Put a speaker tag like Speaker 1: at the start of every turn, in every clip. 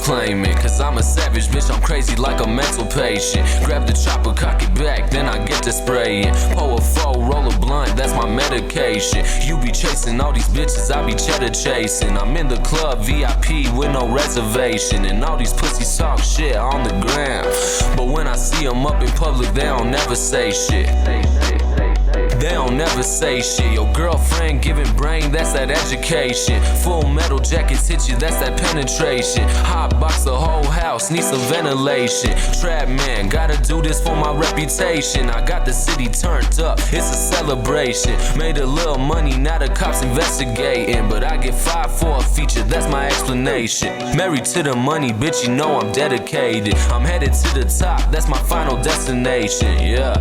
Speaker 1: claim it. Cause I'm a savage, bitch, I'm crazy like a mental patient. Grab the chopper, cock it back, then I get to spraying. Pour a four, roll a blunt, that's my medication. You be chasing all these bitches, I be cheddar chasing. I'm in the club, VIP with no reservation. And all these pussies talk shit on the ground, but when I see them up in public, they don't never say shit. They don't never say shit. Your girlfriend giving brain, that's that education. Full metal jackets hit you, that's that penetration. Hot box the whole house, need some ventilation. Trap man, gotta do this for my reputation. I got the city turned up, it's a celebration. Made a little money, now the cops investigating. But I get fired for a feature, that's my explanation. Married to the money, bitch, you know I'm dedicated. I'm headed to the top, that's my final destination. Yeah.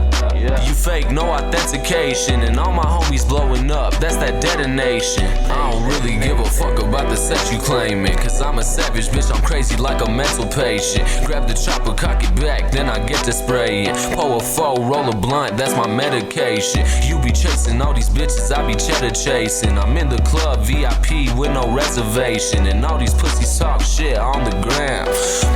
Speaker 1: You fake, no authentication. And all my homies blowing up, that's that detonation. I don't really give a fuck about the sex you claiming. Cause I'm a savage, bitch, I'm crazy like a mental patient. Grab the chopper, cock it back, then I get to spraying. Pour a four, roll a blunt, that's my medication. You be chasing all these bitches, I be cheddar chasing. I'm in the club, VIP with no reservation. And all these pussies talk shit on the ground,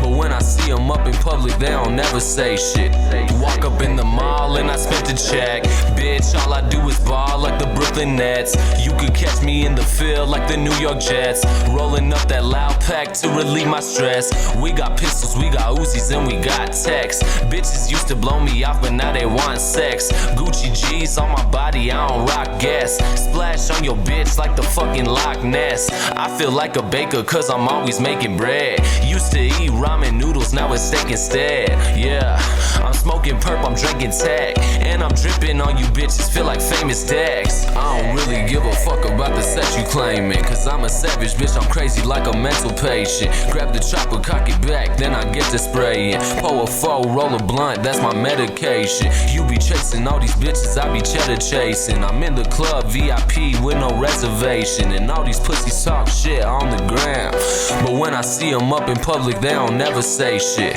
Speaker 1: but when I see them up in public, they don't never say shit. Walk up in the mall and I spent the check. Bitch, all I do is ball like the Brooklyn Nets. You could catch me in the field like the New York Jets. Rolling up that loud pack to relieve my stress. We got pistols, we got Uzis, and we got techs. Bitches used to blow me off, but now they want sex. Gucci G's on my body, I don't rock gas. Splash on your bitch like the fucking Loch Ness. I feel like a baker cause I'm always making bread. Used to eat ramen noodles, now it's steak instead. Yeah, I'm smoking perp, I'm drinking tag. And I'm dripping on you bitches, feel like famous dags. I don't really give a fuck about the sex you claiming. Cause I'm a savage, bitch, I'm crazy like a mental patient. Grab the chopper, cock it back, then I get to spraying. Pour a four, roll a blunt, that's my medication. You be chasing all these bitches, I be cheddar chasing. I'm in the club, VIP with no reservation. And all these pussies talk shit on the ground, but when I see them up in public, they don't never say shit.